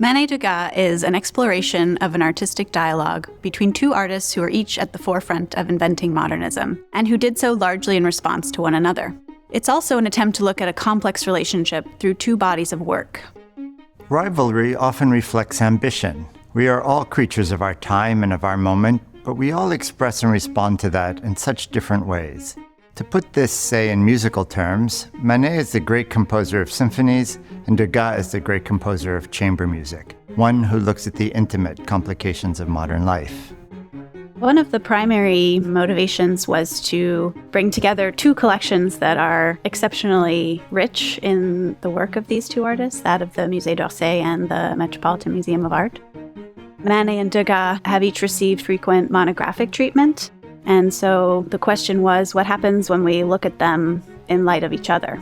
Manet Degas is an exploration of an artistic dialogue between two artists who are each at the forefront of inventing modernism, and who did so largely in response to one another. It's also an attempt to look at a complex relationship through two bodies of work. Rivalry often reflects ambition. We are all creatures of our time and of our moment, but we all express and respond to that in such different ways. To put this, say, in musical terms, Manet is the great composer of symphonies, and Degas is the great composer of chamber music, one who looks at the intimate complications of modern life. One of the primary motivations was to bring together two collections that are exceptionally rich in the work of these two artists, that of the Musée d'Orsay and the Metropolitan Museum of Art. Manet and Degas have each received frequent monographic treatment, and so the question was, what happens when we look at them in light of each other?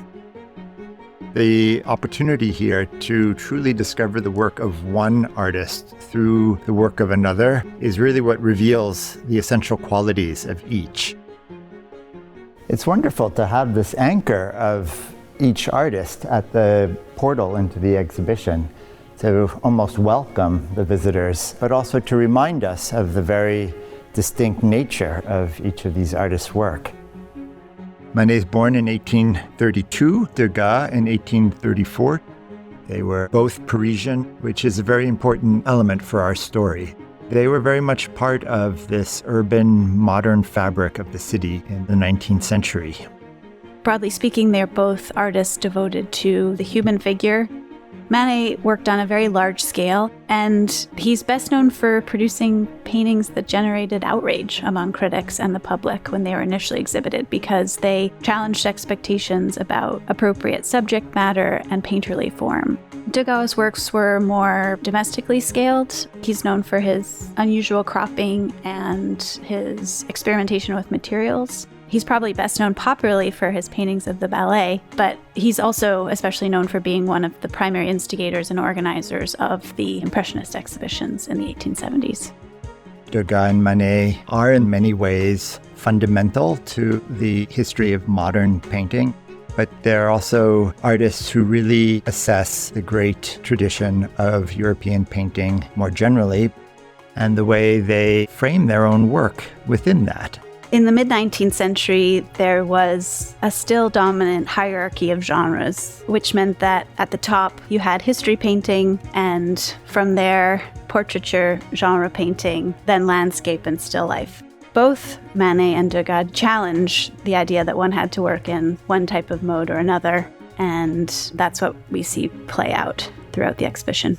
The opportunity here to truly discover the work of one artist through the work of another is really what reveals the essential qualities of each. It's wonderful to have this anchor of each artist at the portal into the exhibition, to almost welcome the visitors, but also to remind us of the very distinct nature of each of these artists' work. Manet is born in 1832, Degas in 1834. They were both Parisian, which is a very important element for our story. They were very much part of this urban, modern fabric of the city in the 19th century. Broadly speaking, they're both artists devoted to the human figure. Manet worked on a very large scale, and he's best known for producing paintings that generated outrage among critics and the public when they were initially exhibited, because they challenged expectations about appropriate subject matter and painterly form. Degas' works were more domestically scaled. He's known for his unusual cropping and his experimentation with materials. He's probably best known popularly for his paintings of the ballet, but he's also especially known for being one of the primary instigators and organizers of the Impressionist exhibitions in the 1870s. Degas and Manet are in many ways fundamental to the history of modern painting, but they're also artists who really assess the great tradition of European painting more generally, and the way they frame their own work within that. In the mid-19th century, there was a still dominant hierarchy of genres, which meant that at the top you had history painting, and from there, portraiture, genre painting, then landscape and still life. Both Manet and Degas challenged the idea that one had to work in one type of mode or another, and that's what we see play out throughout the exhibition.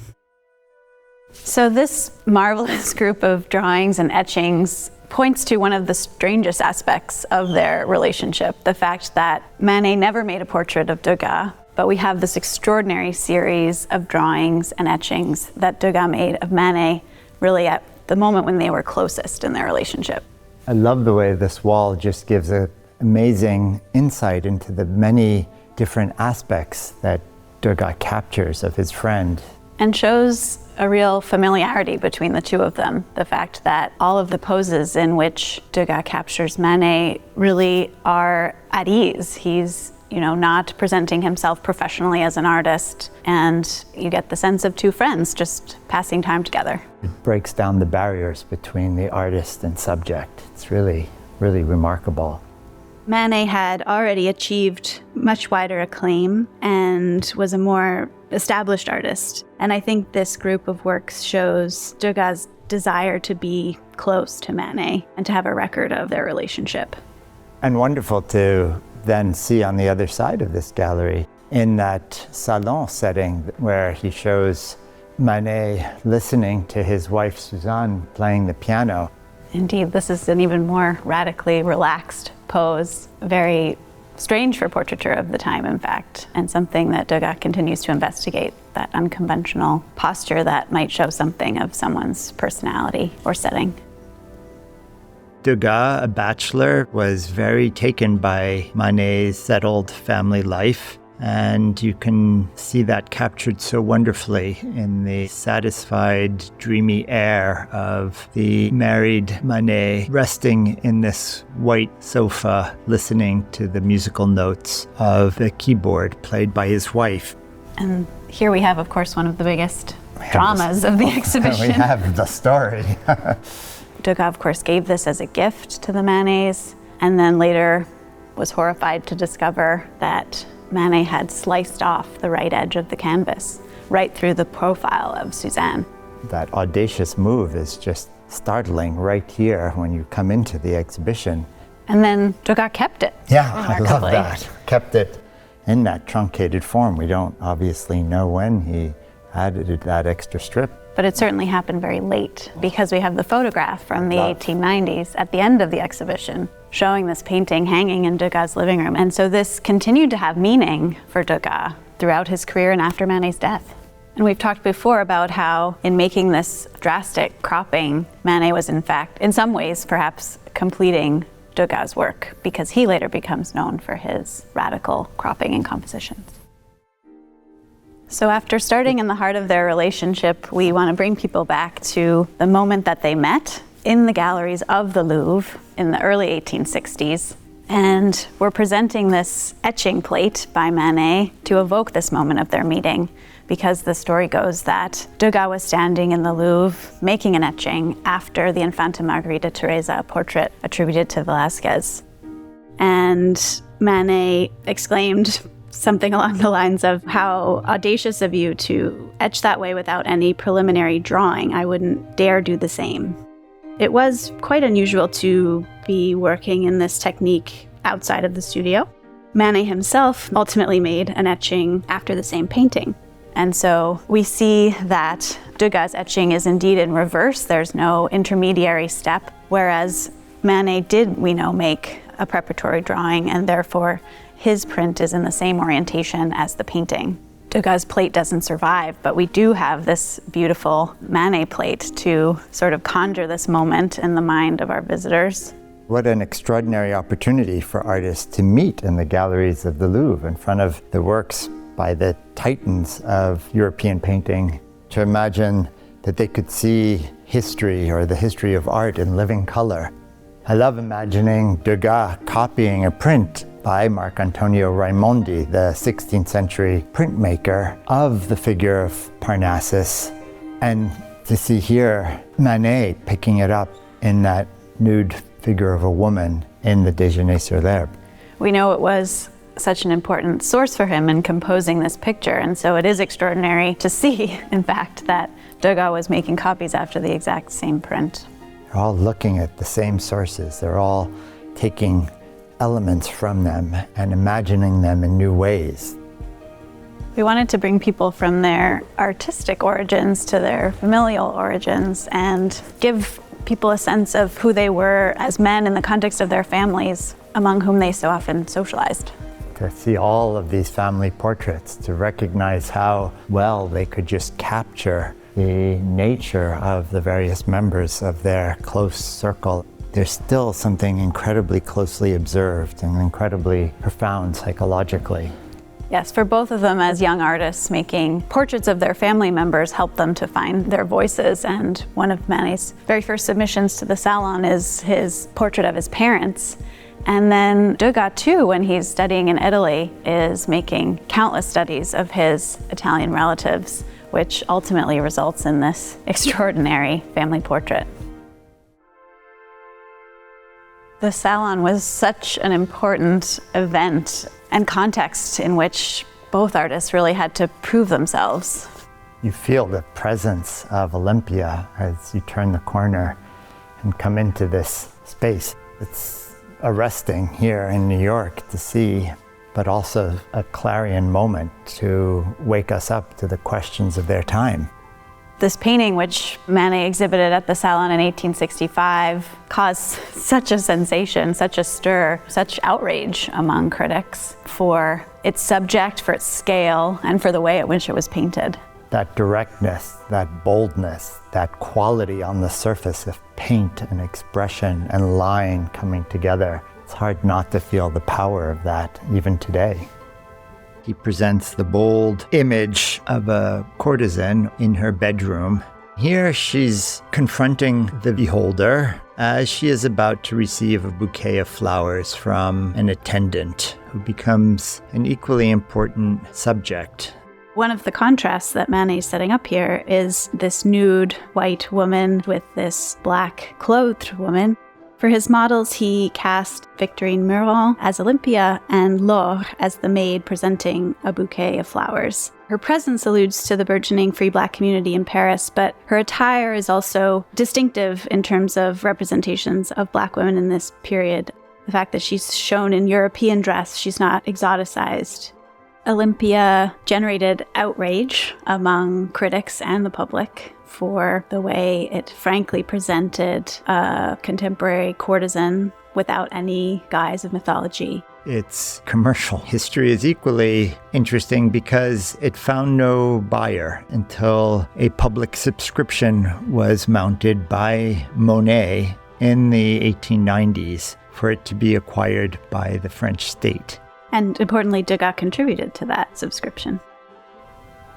So this marvelous group of drawings and etchings points to one of the strangest aspects of their relationship, the fact that Manet never made a portrait of Degas, but we have this extraordinary series of drawings and etchings that Degas made of Manet really at the moment when they were closest in their relationship. I love the way this wall just gives an amazing insight into the many different aspects that Degas captures of his friend. And shows a real familiarity between the two of them. The fact that all of the poses in which Degas captures Manet really are at ease. He's, not presenting himself professionally as an artist, and you get the sense of two friends just passing time together. It breaks down the barriers between the artist and subject. It's really, really remarkable. Manet had already achieved much wider acclaim and was a more established artist. And I think this group of works shows Degas' desire to be close to Manet and to have a record of their relationship. And wonderful to then see on the other side of this gallery, in that salon setting where he shows Manet listening to his wife Suzanne playing the piano. Indeed, this is an even more radically relaxed pose, very strange for portraiture of the time, in fact, and something that Degas continues to investigate, that unconventional posture that might show something of someone's personality or setting. Degas, a bachelor, was very taken by Manet's settled family life, and you can see that captured so wonderfully in the satisfied, dreamy air of the married Manet resting in this white sofa, listening to the musical notes of the keyboard played by his wife. And here we have, of course, one of the biggest dramas of the exhibition. We have the story. Degas, of course, gave this as a gift to the Manets, and then later was horrified to discover that Manet had sliced off the right edge of the canvas, right through the profile of Suzanne. That audacious move is just startling right here when you come into the exhibition. And then Degas kept it. Yeah, I love that. Kept it in that truncated form. We don't obviously know when he added that extra strip. But it certainly happened very late, because we have the photograph from the 1890s at the end of the exhibition showing this painting hanging in Degas' living room. And so this continued to have meaning for Degas throughout his career and after Manet's death. And we've talked before about how in making this drastic cropping, Manet was in fact, in some ways, perhaps completing Degas' work, because he later becomes known for his radical cropping and compositions. So after starting in the heart of their relationship, we want to bring people back to the moment that they met in the galleries of the Louvre in the early 1860s. And we're presenting this etching plate by Manet to evoke this moment of their meeting, because the story goes that Degas was standing in the Louvre making an etching after the Infanta Margarita Teresa portrait attributed to Velázquez. And Manet exclaimed something along the lines of, "How audacious of you to etch that way without any preliminary drawing. I wouldn't dare do the same." It was quite unusual to be working in this technique outside of the studio. Manet himself ultimately made an etching after the same painting. And so we see that Degas' etching is indeed in reverse. There's no intermediary step, whereas Manet did, we know, make a preparatory drawing, and therefore his print is in the same orientation as the painting. Degas' plate doesn't survive, but we do have this beautiful Manet plate to sort of conjure this moment in the mind of our visitors. What an extraordinary opportunity for artists to meet in the galleries of the Louvre in front of the works by the titans of European painting, to imagine that they could see history or the history of art in living color. I love imagining Degas copying a print by Marcantonio Raimondi, the 16th century printmaker, of the figure of Parnassus, and to see here Manet picking it up in that nude figure of a woman in the Déjeuner sur l'herbe. We know it was such an important source for him in composing this picture, and so it is extraordinary to see, in fact, that Degas was making copies after the exact same print. They're all looking at the same sources. They're all taking elements from them and imagining them in new ways. We wanted to bring people from their artistic origins to their familial origins and give people a sense of who they were as men in the context of their families, among whom they so often socialized. To see all of these family portraits, to recognize how well they could just capture the nature of the various members of their close circle. There's still something incredibly closely observed and incredibly profound psychologically. Yes, for both of them as young artists, making portraits of their family members helped them to find their voices. And one of Manet's very first submissions to the Salon is his portrait of his parents. And then Degas, too, when he's studying in Italy, is making countless studies of his Italian relatives, which ultimately results in this extraordinary family portrait. The Salon was such an important event and context in which both artists really had to prove themselves. You feel the presence of Olympia as you turn the corner and come into this space. It's arresting here in New York to see, but also a clarion moment to wake us up to the questions of their time. This painting, which Manet exhibited at the Salon in 1865, caused such a sensation, such a stir, such outrage among critics for its subject, for its scale, and for the way in which it was painted. That directness, that boldness, that quality on the surface of paint and expression and line coming together. It's hard not to feel the power of that even today. He presents the bold image of a courtesan in her bedroom. Here she's confronting the beholder as she is about to receive a bouquet of flowers from an attendant who becomes an equally important subject. One of the contrasts that Manet is setting up here is this nude white woman with this black clothed woman. For his models, he cast Victorine Meurent as Olympia and Laure as the maid presenting a bouquet of flowers. Her presence alludes to the burgeoning free black community in Paris, but her attire is also distinctive in terms of representations of black women in this period. The fact that she's shown in European dress, she's not exoticized. Olympia generated outrage among critics and the public for the way it frankly presented a contemporary courtesan without any guise of mythology. Its commercial history is equally interesting because it found no buyer until a public subscription was mounted by Monet in the 1890s for it to be acquired by the French state. And importantly, Degas contributed to that subscription.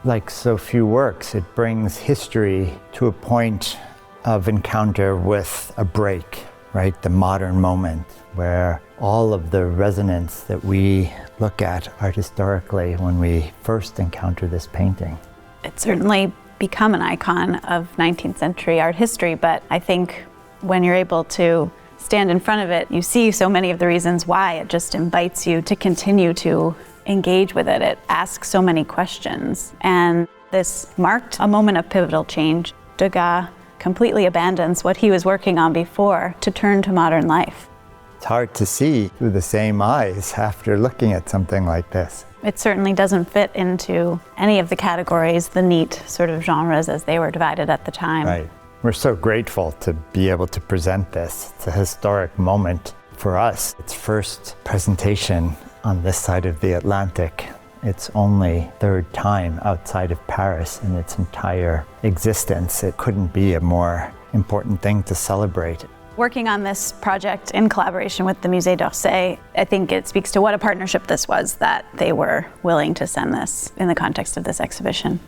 Like so few works, it brings history to a point of encounter with a break, right? The modern moment, where all of the resonance that we look at art historically when we first encounter this painting. It's certainly become an icon of 19th century art history, but I think when you're able to stand in front of it, you see so many of the reasons why it just invites you to continue to engage with it. It asks so many questions. And this marked a moment of pivotal change. Degas completely abandons what he was working on before to turn to modern life. It's hard to see through the same eyes after looking at something like this. It certainly doesn't fit into any of the categories, the neat sort of genres as they were divided at the time. Right. We're so grateful to be able to present this. It's a historic moment for us. Its first presentation on this side of the Atlantic. Its only third time outside of Paris in its entire existence. It couldn't be a more important thing to celebrate. Working on this project in collaboration with the Musée d'Orsay, I think it speaks to what a partnership this was, that they were willing to send this in the context of this exhibition.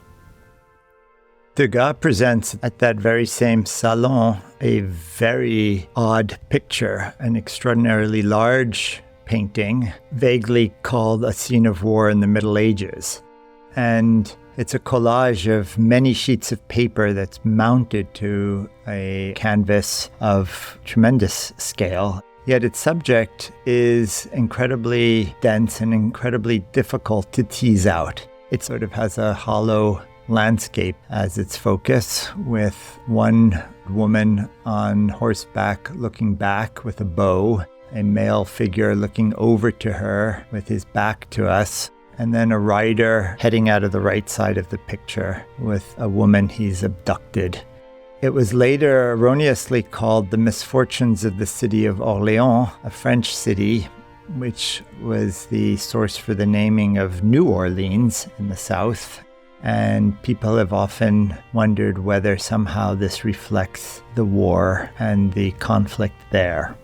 Degas presents at that very same salon a very odd picture, an extraordinarily large painting, vaguely called A Scene of War in the Middle Ages. And it's a collage of many sheets of paper that's mounted to a canvas of tremendous scale. Yet its subject is incredibly dense and incredibly difficult to tease out. It sort of has a hollow landscape as its focus, with one woman on horseback looking back with a bow, a male figure looking over to her with his back to us, and then a rider heading out of the right side of the picture with a woman he's abducted. It was later erroneously called The Misfortunes of the City of Orléans, a French city, which was the source for the naming of New Orleans in the south. And people have often wondered whether somehow this reflects the war and the conflict there.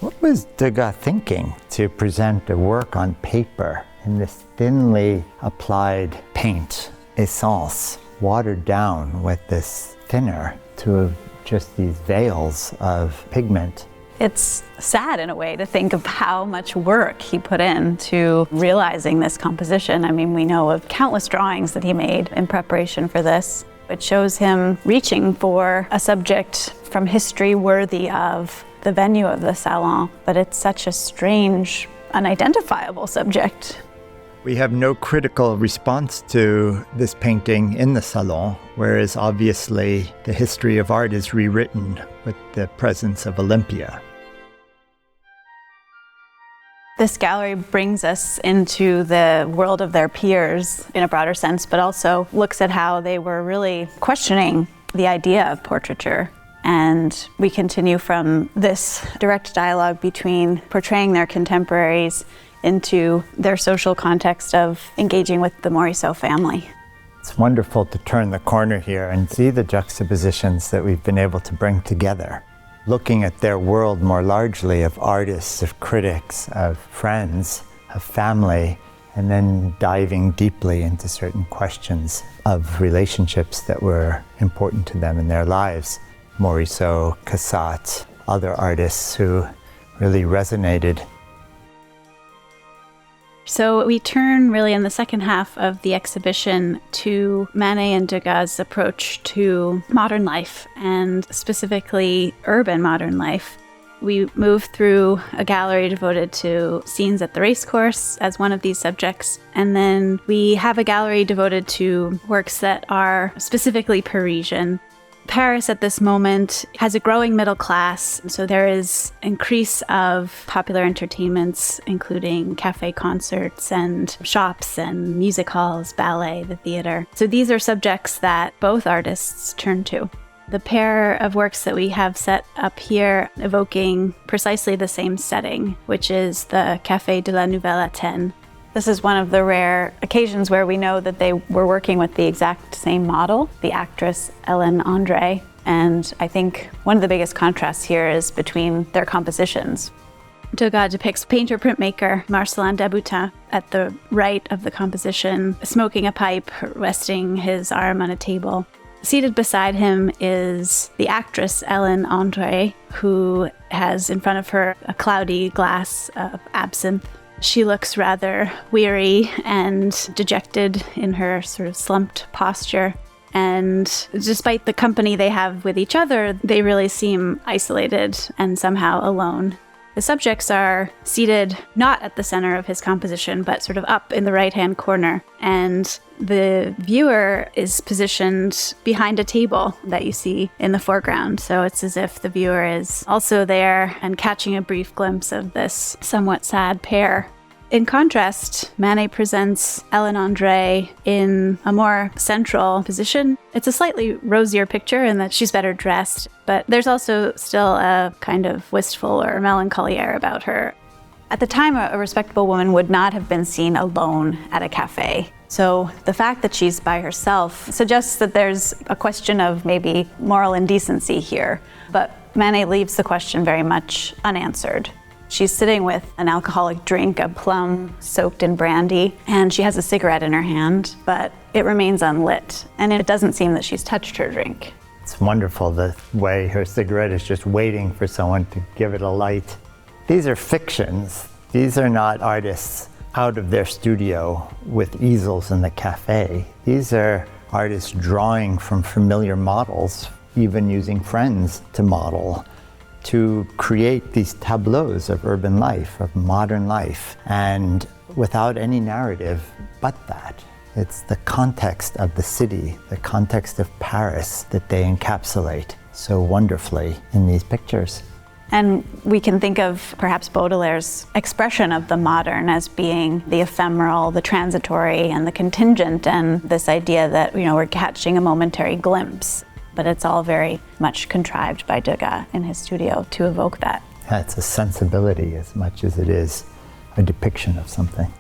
What was Degas thinking to present a work on paper in this thinly applied paint, essence, watered down with this thinner to just these veils of pigment? It's sad in a way to think of how much work he put into realizing this composition. I mean, we know of countless drawings that he made in preparation for this. It shows him reaching for a subject from history worthy of the venue of the salon, but it's such a strange, unidentifiable subject. We have no critical response to this painting in the salon, whereas obviously the history of art is rewritten with the presence of Olympia. This gallery brings us into the world of their peers in a broader sense, but also looks at how they were really questioning the idea of portraiture. And we continue from this direct dialogue between portraying their contemporaries into their social context of engaging with the Morisot family. It's wonderful to turn the corner here and see the juxtapositions that we've been able to bring together. Looking at their world more largely of artists, of critics, of friends, of family, and then diving deeply into certain questions of relationships that were important to them in their lives. Morisot, Cassatt, other artists who really resonated. So we turn really in the second half of the exhibition to Manet and Degas' approach to modern life, and specifically urban modern life. We move through a gallery devoted to scenes at the racecourse as one of these subjects, and then we have a gallery devoted to works that are specifically Parisian. Paris at this moment has a growing middle class, so there is increase of popular entertainments, including cafe concerts and shops and music halls, ballet, the theater. So these are subjects that both artists turn to. The pair of works that we have set up here evoking precisely the same setting, which is the Café de la Nouvelle Athènes. This is one of the rare occasions where we know that they were working with the exact same model, the actress Hélène André, and I think one of the biggest contrasts here is between their compositions. Degas depicts painter-printmaker Marcellin Daboutin at the right of the composition, smoking a pipe, resting his arm on a table. Seated beside him is the actress Hélène André, who has in front of her a cloudy glass of absinthe. She looks rather weary and dejected in her sort of slumped posture. And despite the company they have with each other, they really seem isolated and somehow alone. The subjects are seated not at the center of his composition, but sort of up in the right-hand corner. And the viewer is positioned behind a table that you see in the foreground. So it's as if the viewer is also there and catching a brief glimpse of this somewhat sad pair. In contrast, Manet presents Hélène André in a more central position. It's a slightly rosier picture in that she's better dressed, but there's also still a kind of wistful or melancholy air about her. At the time, a respectable woman would not have been seen alone at a cafe. So the fact that she's by herself suggests that there's a question of maybe moral indecency here, but Manet leaves the question very much unanswered. She's sitting with an alcoholic drink, a plum soaked in brandy, and she has a cigarette in her hand, but it remains unlit, and it doesn't seem that she's touched her drink. It's wonderful the way her cigarette is just waiting for someone to give it a light. These are fictions. These are not artists out of their studio with easels in the cafe. These are artists drawing from familiar models, even using friends to model, to create these tableaus of urban life, of modern life, and without any narrative but that. It's the context of the city, the context of Paris that they encapsulate so wonderfully in these pictures. And we can think of perhaps Baudelaire's expression of the modern as being the ephemeral, the transitory, and the contingent, and this idea that, we're catching a momentary glimpse. But it's all very much contrived by Degas in his studio to evoke that. Yeah, it's a sensibility as much as it is a depiction of something.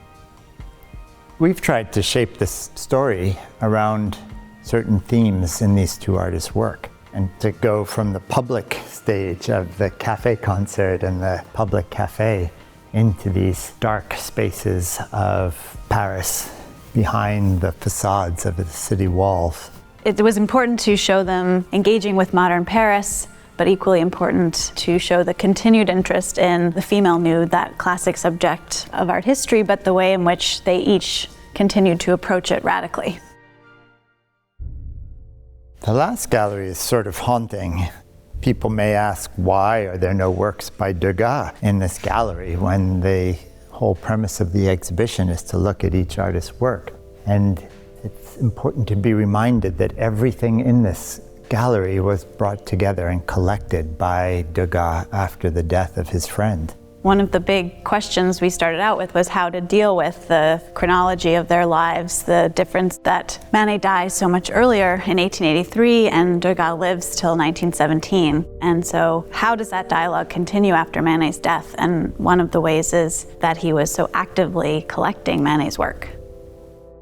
We've tried to shape this story around certain themes in these two artists' work, and to go from the public stage of the cafe concert and the public cafe into these dark spaces of Paris behind the facades of the city walls. It was important to show them engaging with modern Paris, but equally important to show the continued interest in the female nude, that classic subject of art history, but the way in which they each continued to approach it radically. The last gallery is sort of haunting. People may ask, why are there no works by Degas in this gallery when the whole premise of the exhibition is to look at each artist's work? And it's important to be reminded that everything in this gallery was brought together and collected by Degas after the death of his friend. One of the big questions we started out with was how to deal with the chronology of their lives, the difference that Manet dies so much earlier in 1883 and Degas lives till 1917. And so how does that dialogue continue after Manet's death? And one of the ways is that he was so actively collecting Manet's work.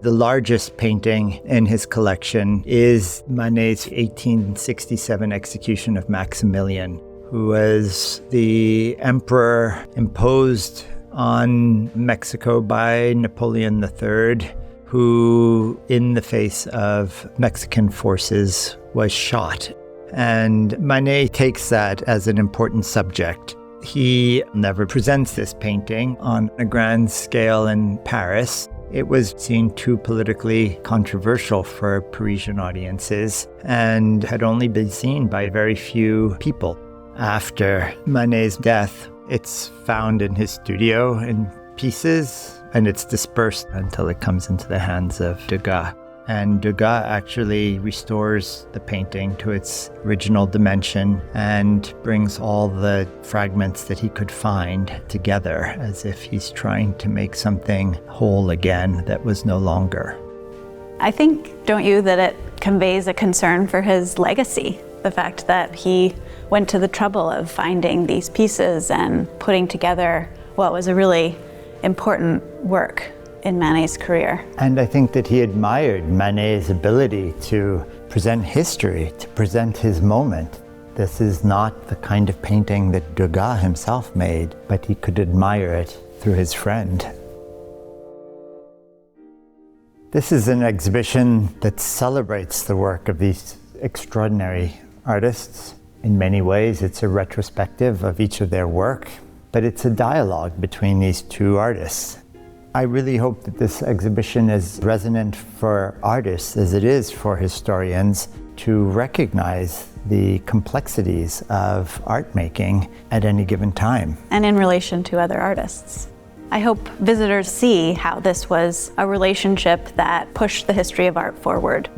The largest painting in his collection is Manet's 1867 execution of Maximilian, who was the emperor imposed on Mexico by Napoleon III, who, in the face of Mexican forces, was shot. And Manet takes that as an important subject He never presents this painting on a grand scale in Paris. It was seen too politically controversial for Parisian audiences and had only been seen by very few people. After Manet's death, it's found in his studio in pieces, and it's dispersed until it comes into the hands of Degas. And Degas actually restores the painting to its original dimension and brings all the fragments that he could find together as if he's trying to make something whole again that was no longer. I think, don't you, that it conveys a concern for his legacy? The fact that he went to the trouble of finding these pieces and putting together what was a really important work in Manet's career. And I think that he admired Manet's ability to present history, to present his moment. This is not the kind of painting that Degas himself made, but he could admire it through his friend. This is an exhibition that celebrates the work of these extraordinary artists. In many ways, it's a retrospective of each of their work, but it's a dialogue between these two artists. I really hope that this exhibition is resonant for artists as it is for historians to recognize the complexities of art making at any given time. And in relation to other artists. I hope visitors see how this was a relationship that pushed the history of art forward.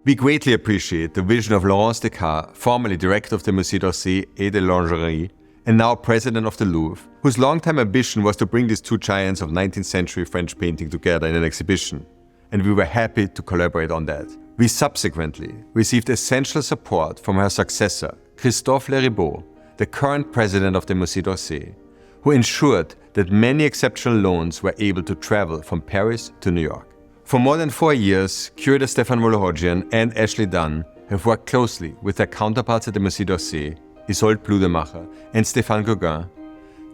We greatly appreciate the vision of Laurence Degas, formerly director of the Musée d'Orsay et de Lingerie, and now president of the Louvre, whose longtime ambition was to bring these two giants of 19th century French painting together in an exhibition, and we were happy to collaborate on that. We subsequently received essential support from her successor, Christophe Leribaud, the current president of the Musée d'Orsay, who ensured that many exceptional loans were able to travel from Paris to New York. For more than 4 years, curator Stephan Wolohojian and Ashley Dunn have worked closely with their counterparts at the Musée d'Orsay, Isolde Bludemacher and Stéphane Gauguin,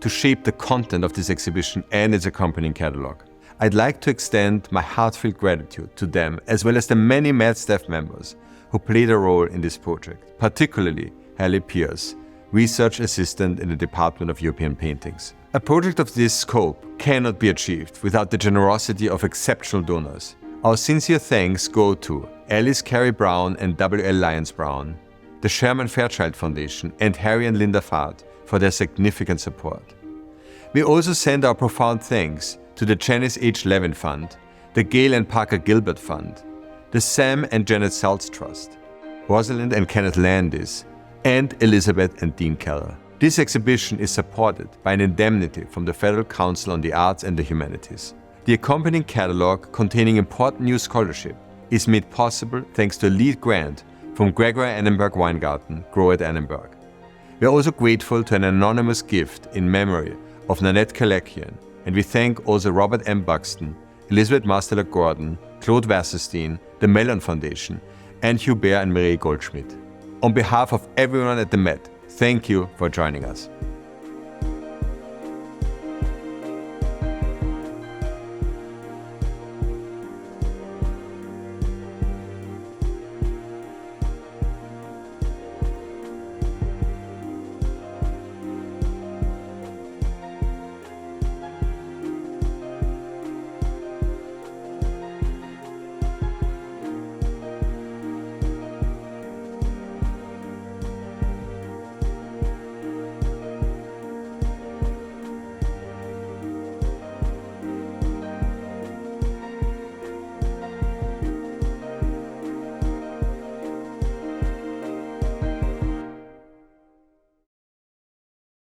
to shape the content of this exhibition and its accompanying catalogue. I'd like to extend my heartfelt gratitude to them, as well as the many MED staff members who played a role in this project, particularly Halle Pierce, research assistant in the Department of European Paintings. A project of this scope cannot be achieved without the generosity of exceptional donors. Our sincere thanks go to Alice Carey Brown and W.L. Lyons Brown, the Sherman Fairchild Foundation, and Harry and Linda Fahd for their significant support. We also send our profound thanks to the Janice H. Levin Fund, the Gail and Parker Gilbert Fund, the Sam and Janet Saltz Trust, Rosalind and Kenneth Landis, and Elizabeth and Dean Keller. This exhibition is supported by an indemnity from the Federal Council on the Arts and the Humanities. The accompanying catalogue, containing important new scholarship, is made possible thanks to a lead grant from Gregory Annenberg Weingarten, Grow at Annenberg. We are also grateful to an anonymous gift in memory of Nanette Kalakian, and we thank also Robert M. Buxton, Elizabeth Marsteller-Gordon, Claude Wasserstein, the Mellon Foundation, and Hubert and Marie Goldschmidt. On behalf of everyone at the Met, thank you for joining us.